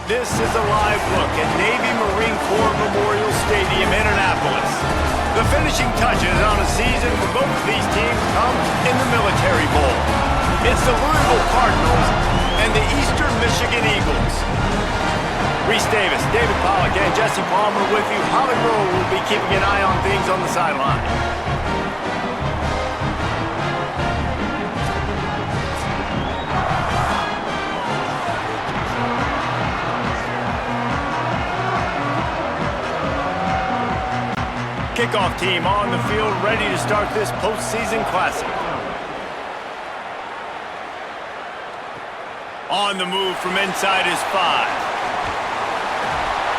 This is a live look at Navy Marine Corps Memorial Stadium in Annapolis. The finishing touches on a season for both of these teams come in the Military Bowl. It's the Louisville Cardinals and the Eastern Michigan Eagles. Reese Davis, David Pollack, and Jesse Palmer with you. Holly Rowe will be keeping an eye on things on the sideline. Kickoff team on the field, ready to start this postseason classic. On the move from inside his 5.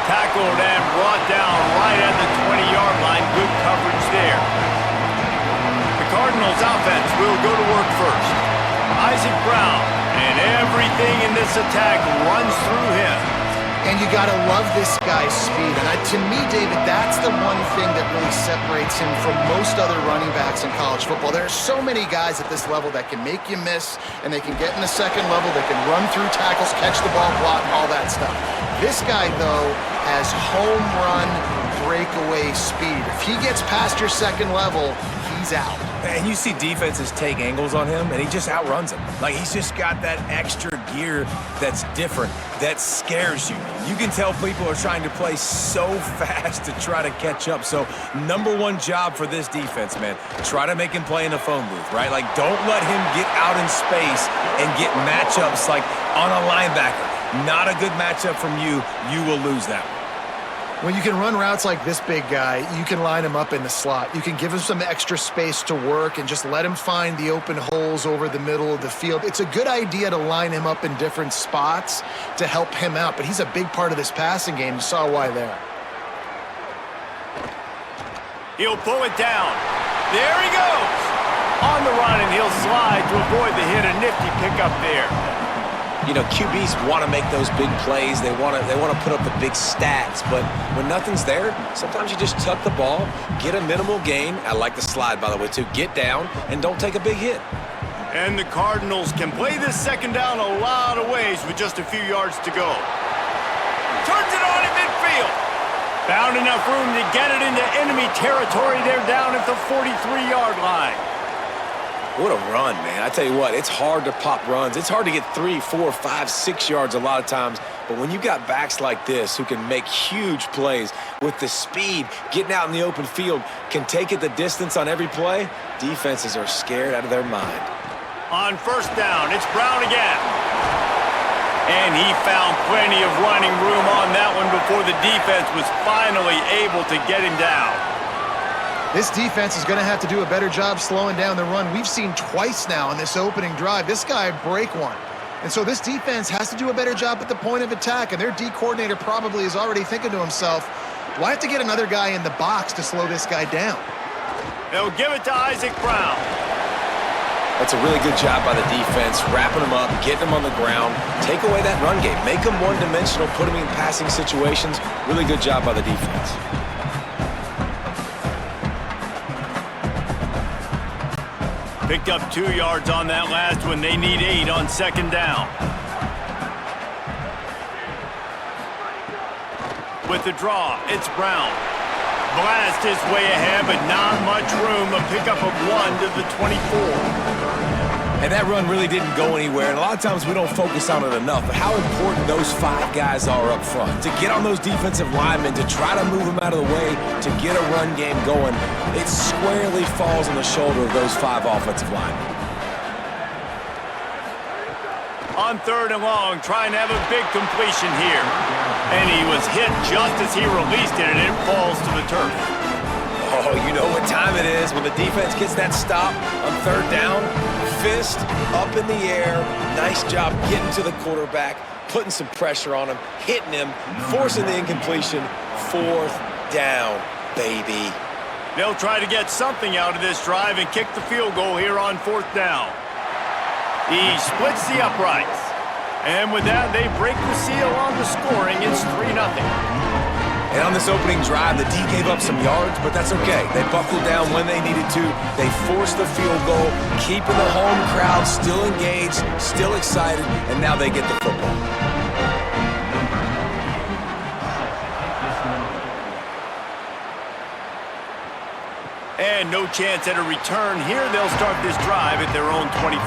Tackled and brought down right at the 20-yard line. Good coverage there. The Cardinals offense will go to work first. Isaac Brown, and everything in this attack runs through him. And you got to love this guy's speed. And to me, David, that's the one thing that really separates him from most other running backs in college football. There are so many guys at this level that can make you miss, and they can get in the second level, they can run through tackles, catch the ball, block, all that stuff. This guy, though, has home run breakaway speed. If he gets past your second level, he's out. And you see defenses take angles on him, and he just outruns them. Like, he's just got that extra gear that's different, that scares you. You can tell people are trying to play so fast to try to catch up. So, #1 job for this defense, man. Try to make him play in the phone booth, right? Like, don't let him get out in space and get matchups like on a linebacker. Not a good matchup from you. You will lose that one. When you can run routes like this big guy, you can line him up in the slot. You can give him some extra space to work and just let him find the open holes over the middle of the field. It's a good idea to line him up in different spots to help him out, but he's a big part of this passing game. You saw why there. He'll pull it down. There he goes. On the run, and he'll slide to avoid the hit. A nifty pickup there. You know, QBs want to make those big plays. They want to put up the big stats. But when nothing's there, sometimes you just tuck the ball, get a minimal gain. I like the slide, by the way, too. Get down and don't take a big hit. And the Cardinals can play this second down a lot of ways with just a few yards to go. Turns it on in midfield. Found enough room to get it into enemy territory. They're down at the 43-yard line. What a run, man. I tell you what, it's hard to pop runs. It's hard to get 3, 4, 5, 6 yards a lot of times. But when you got backs like this who can make huge plays with the speed, getting out in the open field, can take it the distance on every play, defenses are scared out of their mind. On first down, it's Brown again. And he found plenty of running room on that one before the defense was finally able to get him down. This defense is going to have to do a better job slowing down the run. We've seen twice now in this opening drive this guy break one. And so this defense has to do a better job at the point of attack, and their D coordinator probably is already thinking to himself, do I have to get another guy in the box to slow this guy down? They'll give it to Isaac Brown. That's a really good job by the defense, wrapping him up, getting him on the ground, take away that run game, make him one-dimensional, put him in passing situations. Really good job by the defense. Picked up 2 yards on that last one. They need 8 on second down. With the draw, it's Brown. Blast his way ahead, but not much room. A pickup of 1 to the 24. And that run really didn't go anywhere, and a lot of times we don't focus on it enough, but how important those 5 guys are up front. To get on those defensive linemen, to try to move them out of the way, to get a run game going, it squarely falls on the shoulder of those 5 offensive linemen. On third and long, trying to have a big completion here. And he was hit just as he released it, and it falls to the turf. Oh, you know what time it is when the defense gets that stop on third down. Fist up in the air. Nice job getting to the quarterback, putting some pressure on him, hitting him, forcing the incompletion. 4th down, baby. They'll try to get something out of this drive and kick the field goal here on 4th down. He splits the uprights. And with that, they break the seal on the scoring. It's 3-0. And on this opening drive, the D gave up some yards, but that's okay. They buckled down when they needed to. They forced the field goal, keeping the home crowd still engaged, still excited, and now they get the football. and no chance at a return. Here they'll start this drive at their own 25.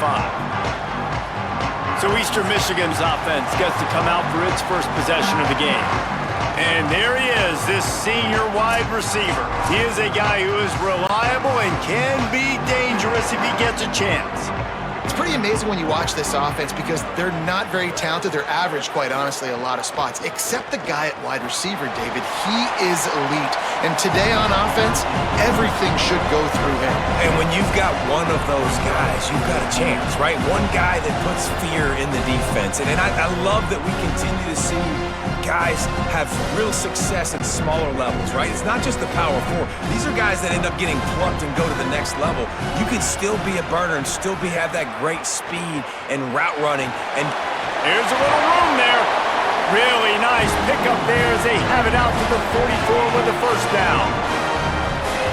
So Eastern Michigan's offense gets to come out for its first possession of the game. And there he is, this senior wide receiver. He is a guy who is reliable and can be dangerous if he gets a chance. It's pretty amazing when you watch this offense because they're not very talented. They're average, quite honestly, a lot of spots, except the guy at wide receiver, David. He is elite. And today on offense, everything should go through him. And when you've got one of those guys, you've got a chance, right? One guy that puts fear in the defense. And I love that we continue to see guys have real success at smaller levels, right? It's not just the power four. These are guys that end up getting plucked and go to the next level. You can still be a burner and still have that great speed and route running. And here's a little room there. Really nice pickup there as they have it out to the 44 with the first down.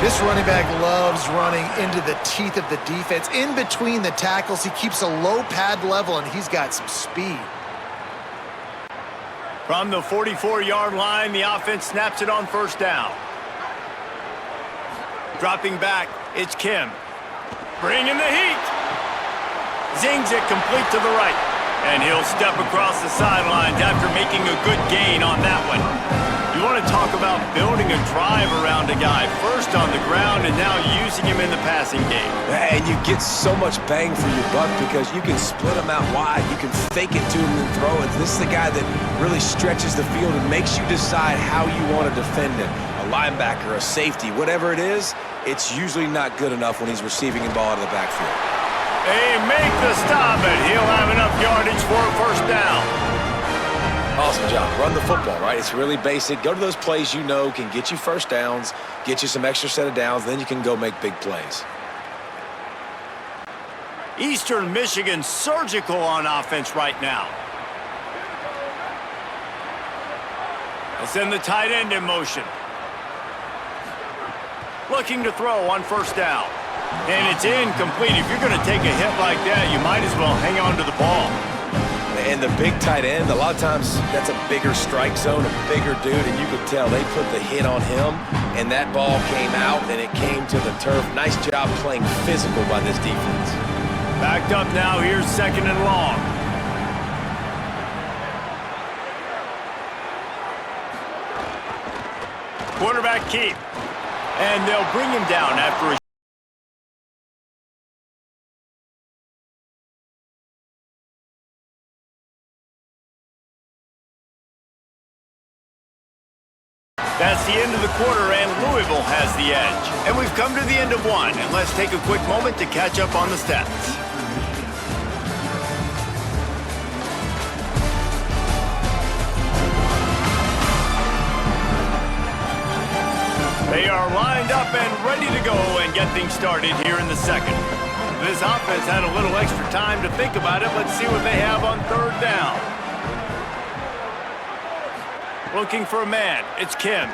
This running back loves running into the teeth of the defense. In between the tackles, he keeps a low pad level, and he's got some speed. From the 44-yard line, the offense snaps it on first down. Dropping back, it's Kim. Bringing the heat. Zings it complete to the right. And he'll step across the sidelines after making a good gain on that one. You want to talk about building a drive around a guy. First on the ground and now using him in the passing game. And you get so much bang for your buck because you can split him out wide. You can fake it to him and throw it. This is the guy that really stretches the field and makes you decide how you want to defend him. A linebacker, a safety, whatever it is, it's usually not good enough when he's receiving the ball out of the backfield. They make the stop, and he'll have enough yardage for a first down. Awesome job. Run the football, right? It's really basic. Go to those plays you know can get you first downs, get you some extra set of downs, then you can go make big plays. Eastern Michigan surgical on offense right now. They'll send the tight end in motion. Looking to throw on first down. And it's incomplete. If you're going to take a hit like that, you might as well hang on to the ball. And the big tight end, a lot of times that's a bigger strike zone, a bigger dude, and you could tell they put the hit on him, and that ball came out, and it came to the turf. Nice job playing physical by this defense. Backed up now, here's second and long. Quarterback keep. And they'll bring him down after a That's the end of the quarter, and Louisville has the edge. And we've come to the end of one, and let's take a quick moment to catch up on the stats. They are lined up and ready to go and get things started here in the second. This offense had a little extra time to think about it. Let's see what they have on third down. Looking for a man. It's Kim.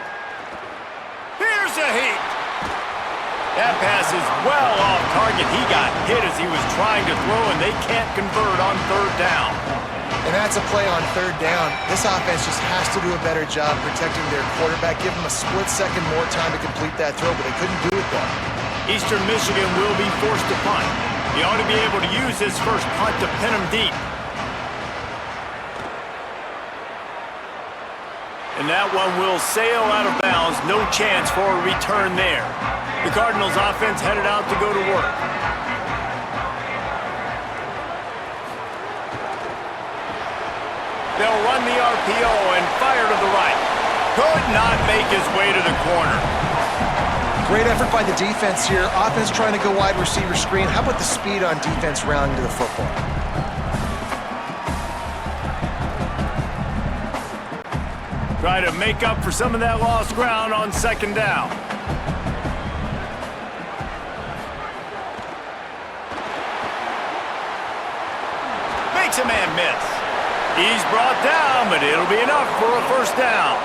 Here's a heat. That pass is well off target. He got hit as he was trying to throw, and they can't convert on third down. And that's a play on third down. This offense just has to do a better job protecting their quarterback. Give them a split second more time to complete that throw, but they couldn't do it though. Eastern Michigan will be forced to punt. He ought to be able to use his first punt to pin him deep. And that one will sail out of bounds. No chance for a return there. The Cardinals offense headed out to go to work. They'll run the RPO and fire to the right. Could not make his way to the corner. Great effort by the defense here. Offense trying to go wide receiver screen. How about the speed on defense rounding to the football? Try to make up for some of that lost ground on second down. Makes a man miss. He's brought down, but it'll be enough for a first down.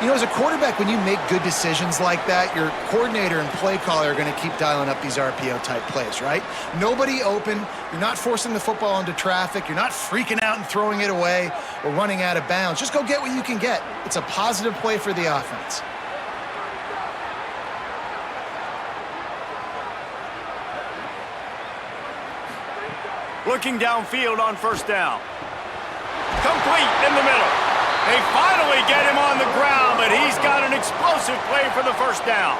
You know, as a quarterback, when you make good decisions like that, your coordinator and play caller are going to keep dialing up these RPO-type plays, right? Nobody open. You're not forcing the football into traffic. You're not freaking out and throwing it away or running out of bounds. Just go get what you can get. It's a positive play for the offense. Looking downfield on first down. Complete in the middle. They finally get him on the ground, but he's got an explosive play for the first down.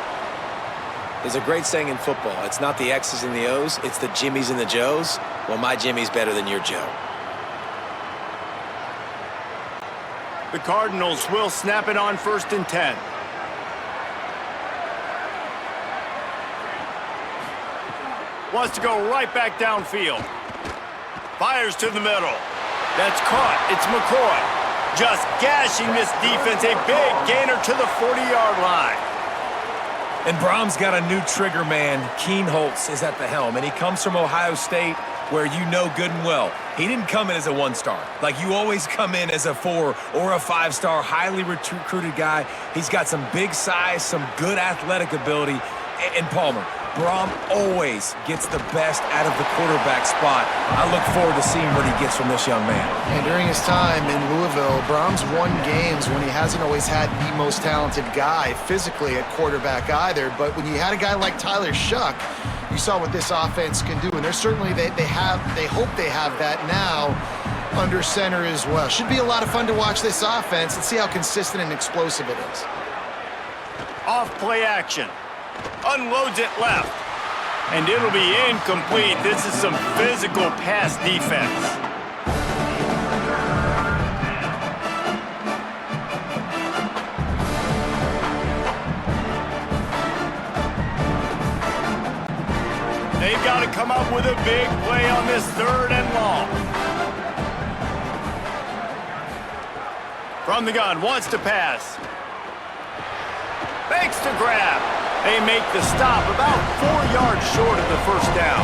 There's a great saying in football. It's not the X's and the O's, it's the Jimmies and the Joes. Well, my Jimmy's better than your Joe. The Cardinals will snap it on 1st and 10. Wants to go right back downfield. Fires to the middle. That's caught. It's McCoy. Just gashing this defense. A big gainer to the 40-yard line. And Brahms got a new trigger man. Keen Holtz is at the helm, and he comes from Ohio State, where you know good and well. He didn't come in as a 1-star. Like, you always come in as a 4 or a 5-star, highly recruited guy. He's got some big size, some good athletic ability. And Palmer, Brahm always gets the best out of the quarterback spot. I look forward to seeing what he gets from this young man. And during his time in Louisville, Brahms won games when he hasn't always had the most talented guy physically at quarterback either. But when you had a guy like Tyler Shuck, you saw what this offense can do. And there's certainly, they hope they have that now under center as well. Should be a lot of fun to watch this offense and see how consistent and explosive it is. Off play action. Unloads it left. And it'll be incomplete. This is some physical pass defense. They've got to come up with a big play on this 3rd and long. From the gun, wants to pass. Fakes to grab. They make the stop about 4 yards short of the first down.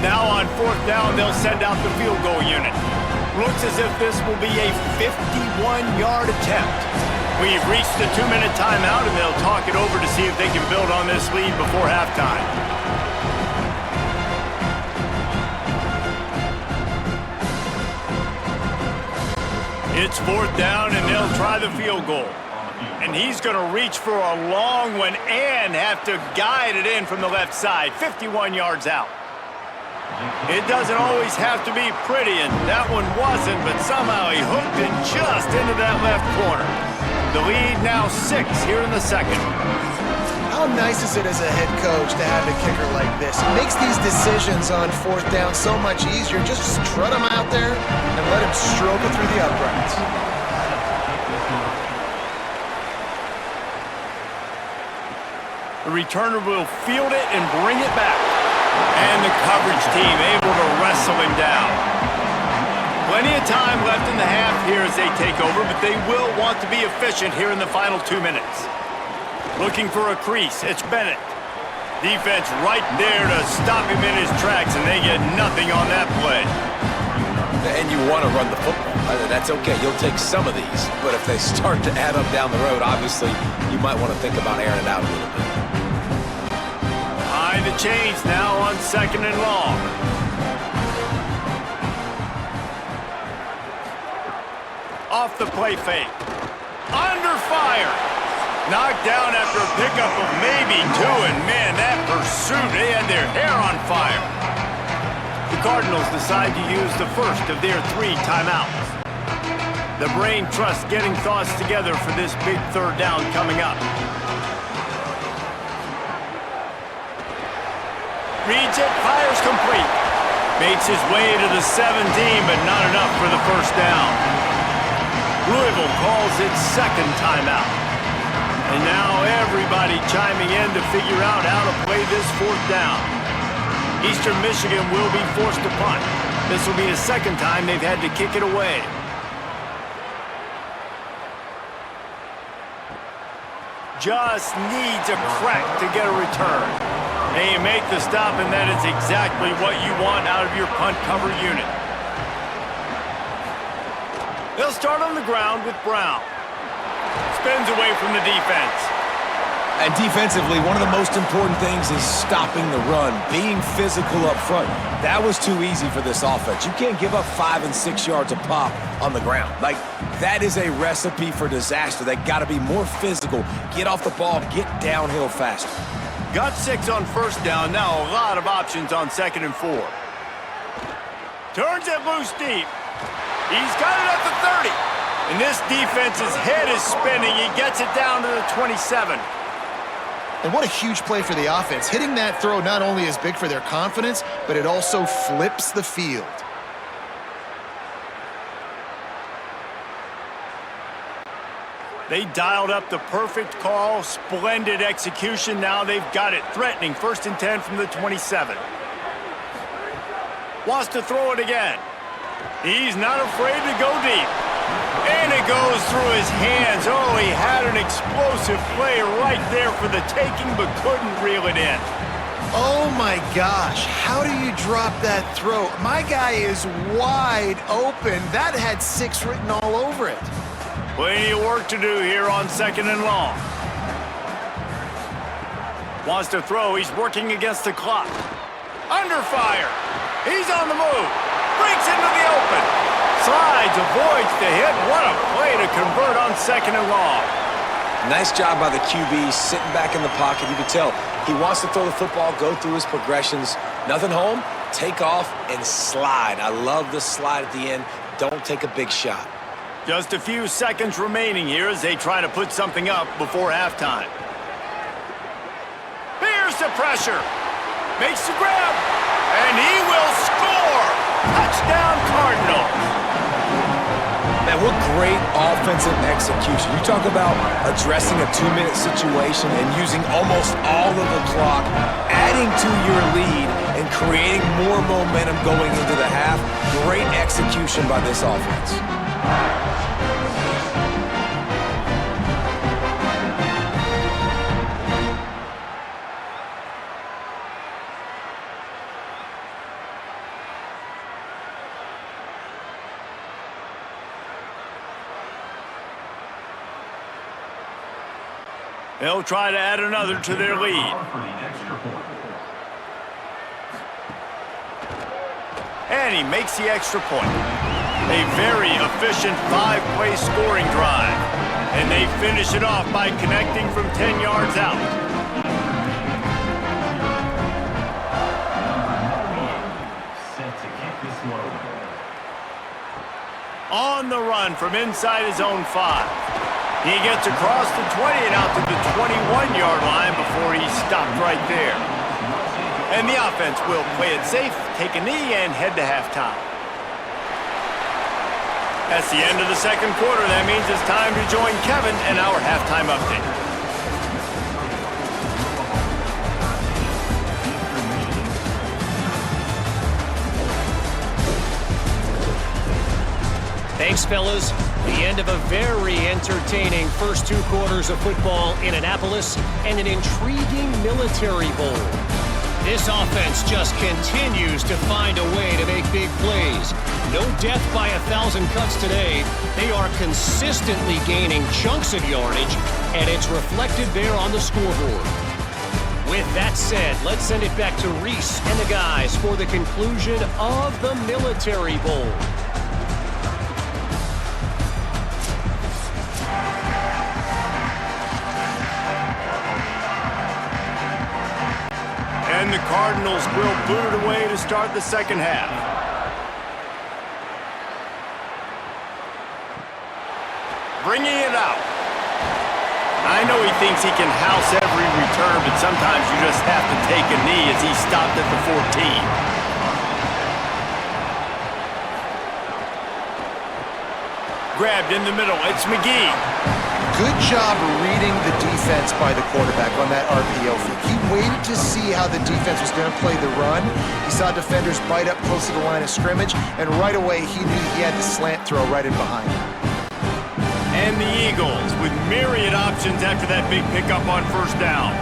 Now on 4th down, they'll send out the field goal unit. Looks as if this will be a 51-yard attempt. We've reached the 2-minute timeout, and they'll talk it over to see if they can build on this lead before halftime. It's 4th down, and they'll try the field goal. And he's going to reach for a long one and have to guide it in from the left side, 51 yards out. It doesn't always have to be pretty, and that one wasn't, but somehow he hooked it just into that left corner. The lead now 6 here in the 2nd. How nice is it as a head coach to have a kicker like this? It makes these decisions on 4th down so much easier. Just strut him out there and let him stroke it through the uprights. The returner will field it and bring it back. And the coverage team able to wrestle him down. Plenty of time left in the half here as they take over, but they will want to be efficient here in the final 2 minutes. Looking for a crease, it's Bennett. Defense right there to stop him in his tracks, and they get nothing on that play. And you want to run the football. That's okay. You'll take some of these. But if they start to add up down the road, obviously, you might want to think about airing it out a little bit. High the chains now on 2nd and long. Off the play fake. Under fire. Knocked down after a pickup of maybe 2, and man, that pursuit, they had their hair on fire. The Cardinals decide to use the first of their 3 timeouts. The brain trust getting thoughts together for this big 3rd down coming up. Reads it, fires complete. Makes his way to the 17, but not enough for the first down. Louisville calls its 2nd timeout. And now everybody chiming in to figure out how to play this 4th down. Eastern Michigan will be forced to punt. This will be the 2nd time they've had to kick it away. Just needs a crack to get a return. They make the stop, and that is exactly what you want out of your punt cover unit. They'll start on the ground with Brown. Spins away from the defense. And defensively, one of the most important things is stopping the run, being physical up front. That was too easy for this offense. You can't give up 5 and 6 yards a pop on the ground. Like, that is a recipe for disaster. They got to be more physical, get off the ball, get downhill faster. Got 6 on first down. Now a lot of options on 2nd and 4. Turns it loose deep. He's got it at the 30. And this defense's head is spinning. He gets it down to the 27. And what a huge play for the offense. Hitting that throw not only is big for their confidence, but it also flips the field. They dialed up the perfect call. Splendid execution. Now they've got it. Threatening 1st and 10 from the 27. Wants to throw it again. He's not afraid to go deep. And it goes through his hands. Oh, he had an explosive play right there for the taking, but couldn't reel it in. Oh my gosh, how do you drop that throw? My guy is wide open. That had 6 written all over it. Plenty of work to do here on 2nd and long. Wants to throw. He's working against the clock. Under fire. He's on the move. Breaks into the open. Slides, avoids the hit. What a play to convert on 2nd and long. Nice job by the QB, sitting back in the pocket. You can tell he wants to throw the football, go through his progressions. Nothing home, take off, and slide. I love the slide at the end. Don't take a big shot. Just a few seconds remaining here as they try to put something up before halftime. Here's the pressure. Makes the grab. And he will score. Touchdown, Cardinals. Man, what great offensive execution. You talk about addressing a 2-minute situation and using almost all of the clock, adding to your lead and creating more momentum going into the half. Great execution by this offense. They'll try to add another to their lead. And he makes the extra point. A very efficient 5-play scoring drive. And they finish it off by connecting from 10 yards out. On the run from inside his own 5. He gets across the 20 and out to the 21-yard line before he's stopped right there. And the offense will play it safe, take a knee, and head to halftime. That's the end of the 2nd quarter. That means it's time to join Kevin in our halftime update. Thanks, fellas. The end of a very entertaining first 2 quarters of football in Annapolis and an intriguing military bowl. This offense just continues to find a way to make big plays. No death by 1,000 cuts today. They are consistently gaining chunks of yardage, and it's reflected there on the scoreboard. With that said, let's send it back to Reese and the guys for the conclusion of the Military Bowl. And the Cardinals will boot it away to start the 2nd half. Bringing it out. I know he thinks he can house every return, but sometimes you just have to take a knee as he stopped at the 14. Grabbed in the middle. It's McGee. Good job reading the defense by the quarterback on that RPO fake. He waited to see how the defense was going to play the run. He saw defenders bite up close to the line of scrimmage, and right away he knew he had the slant throw right in behind him. And the Eagles with myriad options after that big pickup on 1st down.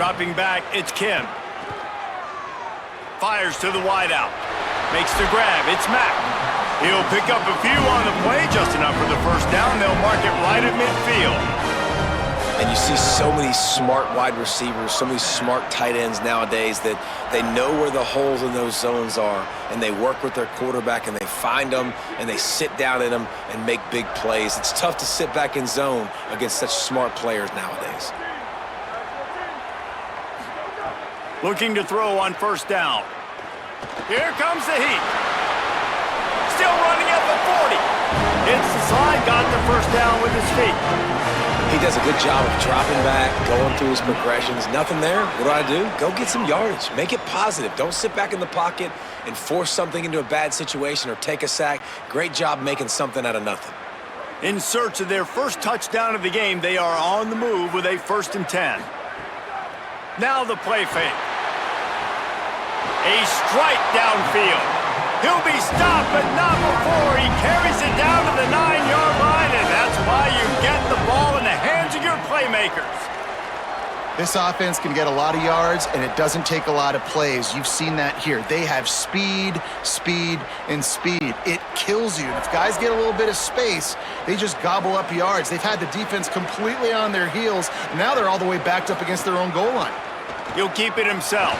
Dropping back, it's Kim. Fires to the wideout. Makes the grab, it's Mack. He'll pick up a few on the play, just enough for the 1st down. They'll mark it right at midfield. And you see so many smart wide receivers, so many smart tight ends nowadays that they know where the holes in those zones are, and they work with their quarterback, and they find them, and they sit down in them and make big plays. It's tough to sit back in zone against such smart players nowadays. Looking to throw on first down. Here comes the heat. Still running at the 40. Hits the slide, got the first down with his feet. He does a good job of dropping back, going through his progressions. Nothing there. What do? Go get some yardage. Make it positive. Don't sit back in the pocket and force something into a bad situation or take a sack. Great job making something out of nothing. In search of their first touchdown of the game, they are on the move with a 1st and 10. Now the play fake. A strike downfield. He'll be stopped, but not before he carries it down to the 9-yard line, and that's why you get the ball in the hands of your playmakers. This offense can get a lot of yards, and it doesn't take a lot of plays. You've seen that here. They have speed, speed, and speed. It kills you. If guys get a little bit of space, they just gobble up yards. They've had the defense completely on their heels, and now they're all the way backed up against their own goal line. He'll keep it himself.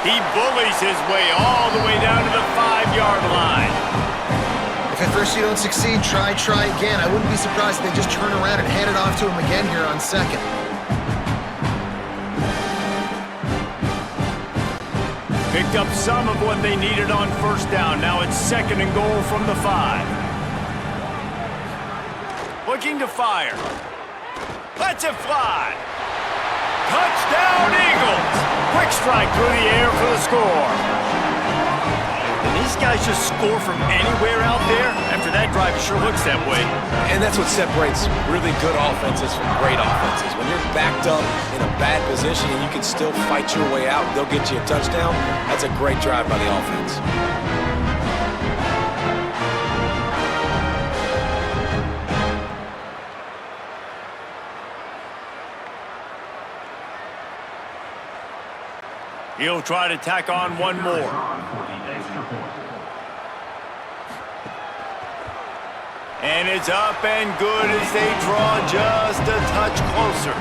He bullies his way all the way down to the 5-yard line. If at first you don't succeed, try again. I wouldn't be surprised if they just turn around and hand it off to him again here on second. Picked up some of what they needed on first down. Now it's 2nd and goal from the 5. Looking to fire. Lets it fly. Touchdown, Eagles! Quick strike through the air for the score. And these guys just score from anywhere out there? After that drive, it sure looks that way. And that's what separates really good offenses from great offenses. When you're backed up in a bad position and you can still fight your way out, they'll get you a touchdown. That's a great drive by the offense. He'll try to tack on one more. And it's up and good as they draw just a touch closer.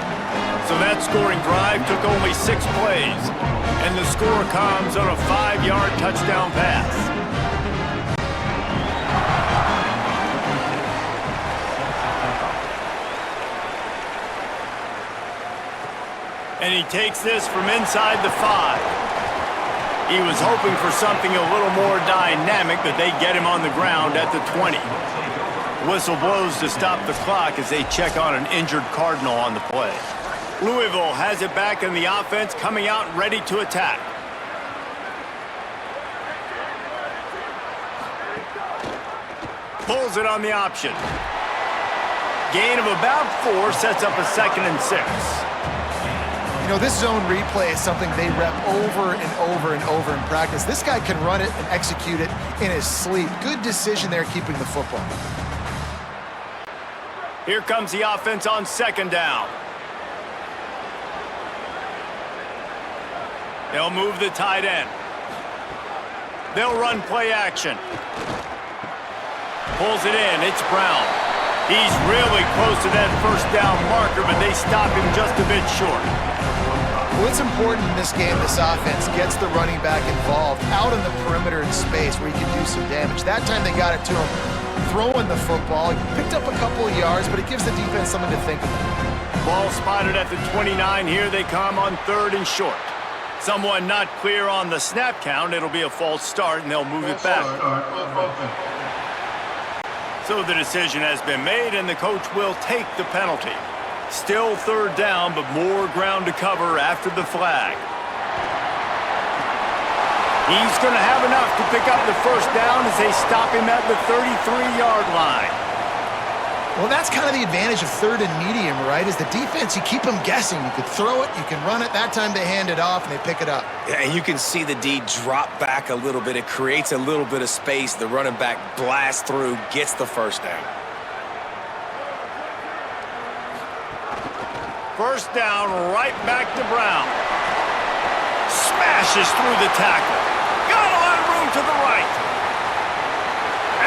So that scoring drive took only 6 plays. And the score comes on a 5-yard touchdown pass. And he takes this from inside the 5. He was hoping for something a little more dynamic, but they get him on the ground at the 20. Whistle blows to stop the clock as they check on an injured Cardinal on the play. Louisville has it back in the offense, coming out ready to attack. Pulls it on the option. Gain of about 4 sets up a 2nd and 6. You know, this zone replay is something they rep over and over and over in practice. This guy can run it and execute it in his sleep. Good decision there keeping the football. Here comes the offense on 2nd down. They'll move the tight end. They'll run play action. Pulls it in. It's Brown. He's really close to that first down marker, but they stop him just a bit short. Well, it's important in this game, this offense gets the running back involved out in the perimeter in space where he can do some damage. That time they got it to him throwing the football. He picked up a couple of yards, but it gives the defense something to think about. Ball spotted at the 29. Here they come on 3rd and short. Someone not clear on the snap count. It'll be a false start, and they'll move it back. So the decision has been made, and the coach will take the penalty. Still 3rd down, but more ground to cover after the flag. He's going to have enough to pick up the first down as they stop him at the 33-yard line. Well, that's kind of the advantage of 3rd and medium, right? Is the defense, you keep them guessing. You could throw it, you can run it. That time they hand it off and they pick it up. Yeah, and you can see the D drop back a little bit. It creates a little bit of space. The running back blasts through, gets the first down. First down, right back to Brown. Smashes through the tackle. Got a lot of room to the right.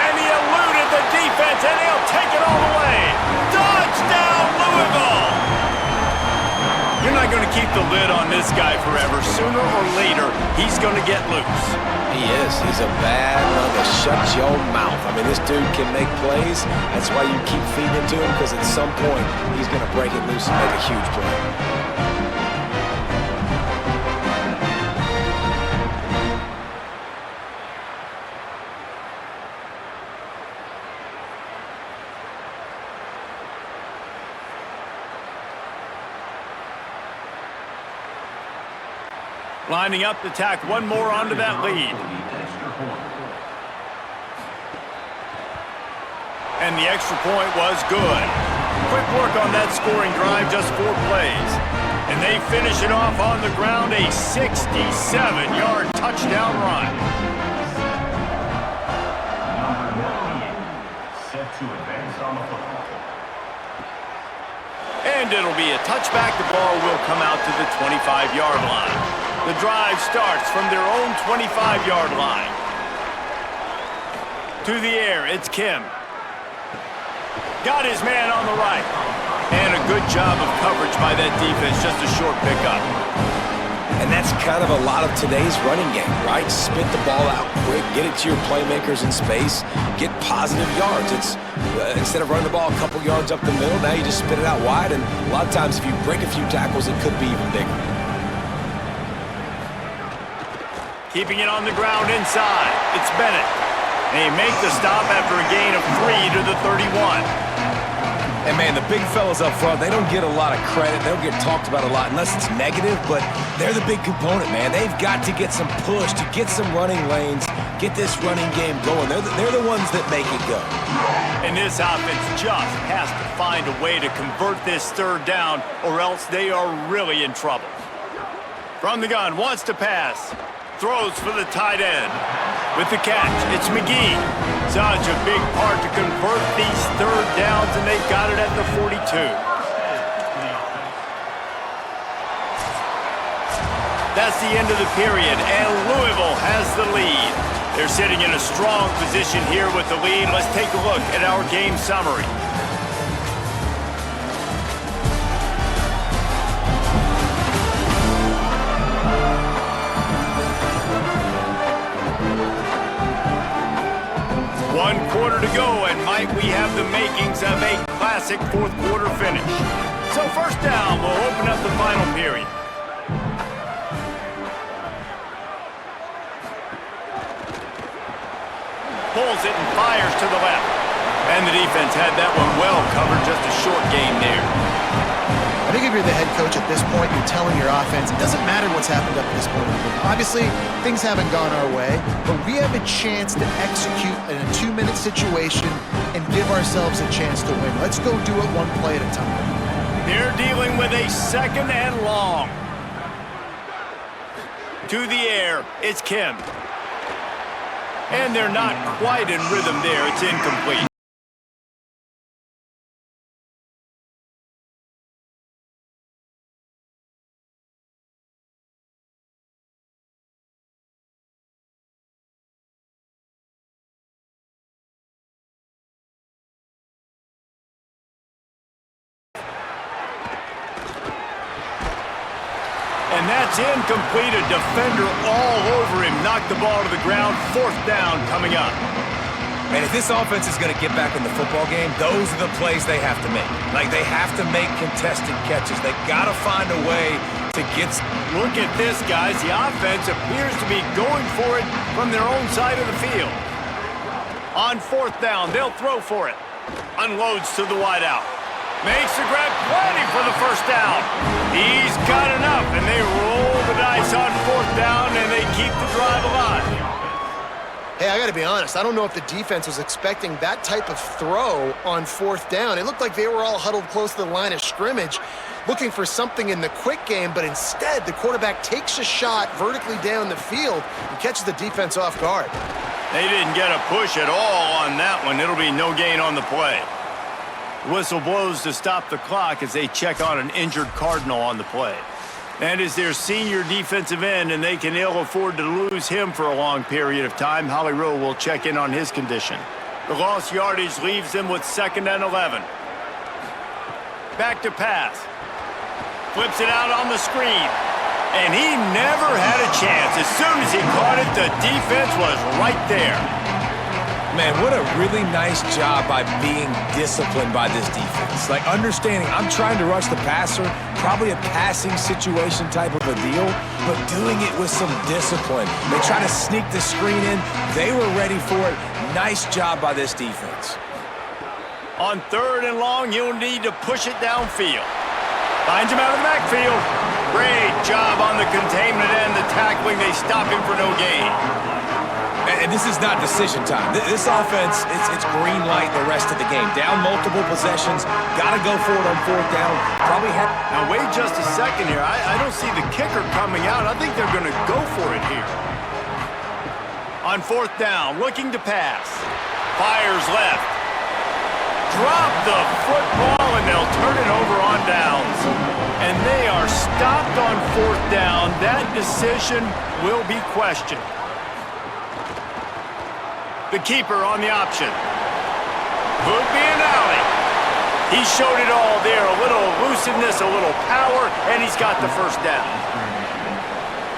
And he eluded the defense, and he'll take it all the way. Touchdown, Louisville! not going to keep the lid on this guy forever. Sooner or later, he's going to get loose. He is. He's a bad one to shut your mouth. I mean, this dude can make plays. That's why you keep feeding it to him, because at some point, he's going to break it loose and make a huge play. Lining up to tack one more onto that lead. And the extra point was good. Quick work on that scoring drive, just 4 plays. And they finish it off on the ground, a 67-yard touchdown run. Set to advance on the football. And it'll be a touchback. The ball will come out to the 25-yard line. The drive starts from their own 25-yard line. To the air, it's Kim. Got his man on the right. And a good job of coverage by that defense, just a short pickup. And that's kind of a lot of today's running game, right? Spit the ball out quick, get it to your playmakers in space, get positive yards. It's instead of running the ball a couple yards up the middle, now you just spit it out wide, and a lot of times if you break a few tackles, it could be even bigger. Keeping it on the ground inside, it's Bennett. And he makes the stop after a gain of 3 to the 31. And, man, the big fellas up front, they don't get a lot of credit. They don't get talked about a lot unless it's negative, but they're the big component, man. They've got to get some push, to get some running lanes, get this running game going. They're the ones that make it go. And this offense just has to find a way to convert this third down, or else they are really in trouble. From the gun, wants to pass. Throws for the tight end. With the catch, it's McGee. Such a big part to convert these third downs, and they've got it at the 42. That's the end of the period, and Louisville has the lead. They're sitting in a strong position here with the lead. Let's take a look at our game summary. One quarter to go, and might we have the makings of a classic fourth quarter finish. So first down, we'll open up the final period. Pulls it and fires to the left. And the defense had that one well covered, just a short gain there. I think if you're the head coach at this point, you're telling your offense, it doesn't matter what's happened up to this point. Obviously, things haven't gone our way, but we have a chance to execute in a 2-minute situation and give ourselves a chance to win. Let's go do it one play at a time. They're dealing with a second and long. To the air, it's Kim. And they're not quite in rhythm there. It's incomplete. And that's incomplete. A defender all over him. Knocked the ball to the ground. Fourth down coming up. Man, if this offense is going to get back in the football game, those are the plays they have to make. Like, they have to make contested catches. They got to find a way to get... Look at this, guys. The offense appears to be going for it from their own side of the field. On fourth down, they'll throw for it. Unloads to the wideout. Makes the grab, plenty for the first down. He's got enough, and they roll the dice on fourth down, and they keep the drive alive. Hey, I got to be honest. I don't know if the defense was expecting that type of throw on fourth down. It looked like they were all huddled close to the line of scrimmage, looking for something in the quick game, but instead the quarterback takes a shot vertically down the field and catches the defense off guard. They didn't get a push at all on that one. It'll be no gain on the play. Whistle blows to stop the clock as they check on an injured Cardinal on the play. And as their senior defensive end, and they can ill afford to lose him for a long period of time, Holly Rowe will check in on his condition. The lost yardage leaves them with 2nd and 11. Back to pass. Flips it out on the screen. And he never had a chance. As soon as he caught it, the defense was right there. Man, what a really nice job by being disciplined by this defense. Like, understanding I'm trying to rush the passer, probably a passing situation type of a deal, but doing it with some discipline. They try to sneak the screen in. They were ready for it. Nice job by this defense. On 3rd and long, you'll need to push it downfield. Finds him out of the backfield. Great job on the containment and the tackling. They stop him for no gain. And this is not decision time. This offense, it's green light the rest of the game. Down multiple possessions. Got to go for it on 4th down. Probably have... Now, wait just a second here. I don't see the kicker coming out. I think they're going to go for it here. On 4th down, looking to pass. Fires left. Drop the football, and they'll turn it over on downs. And they are stopped on 4th down. That decision will be questioned. The keeper on the option. Could be an alley. He showed it all there. A little elusiveness, a little power, and he's got the 1st down.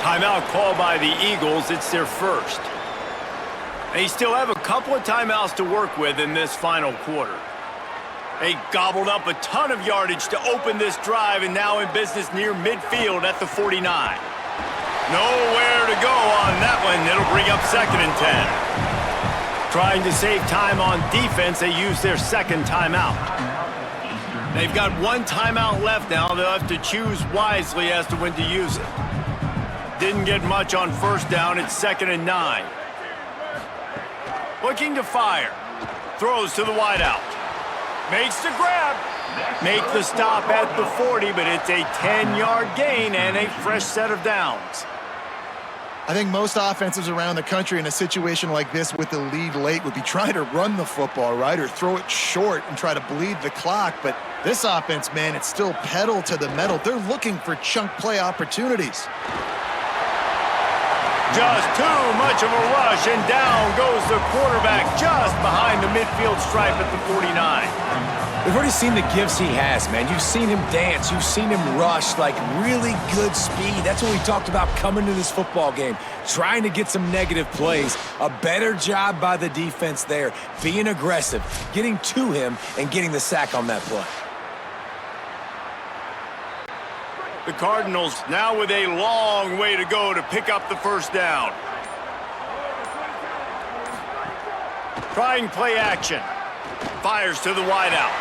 Timeout called by the Eagles. It's their first. They still have a couple of timeouts to work with in this final quarter. They gobbled up a ton of yardage to open this drive, and now in business near midfield at the 49. Nowhere to go on that one. It'll bring up 2nd and 10. Trying to save time on defense, they use their 2nd timeout. They've got 1 timeout left now. They'll have to choose wisely as to when to use it. Didn't get much on 1st down. It's 2nd and 9. Looking to fire. Throws to the wideout. Makes the grab. Make the stop at the 40, but it's a 10-yard gain and a fresh set of downs. I think most offenses around the country in a situation like this with the lead late would be trying to run the football, right, or throw it short and try to bleed the clock. But this offense, man, it's still pedal to the metal. They're looking for chunk play opportunities. Just too much of a rush, and down goes the quarterback just behind the midfield stripe at the 49. We've already seen the gifts he has, man. You've seen him dance. You've seen him rush, like really good speed. That's what we talked about coming to this football game, trying to get some negative plays. A better job by the defense there, being aggressive, getting to him, and getting the sack on that play. The Cardinals now with a long way to go to pick up the 1st down. Trying play action. Fires to the wideout.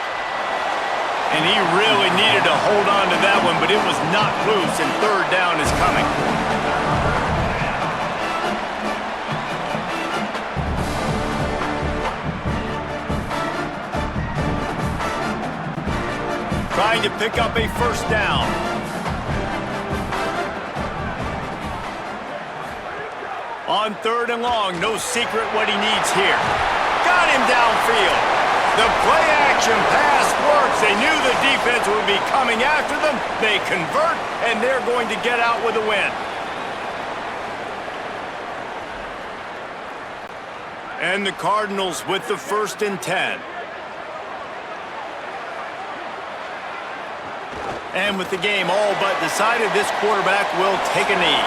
And he really needed to hold on to that one, but it was not loose, and 3rd down is coming. Trying to pick up a 1st down. On 3rd and long, no secret what he needs here. Got him downfield. The play-action pass works. They knew the defense would be coming after them. They convert, and they're going to get out with a win. And the Cardinals with the 1st and 10. And with the game all but decided, this quarterback will take a knee.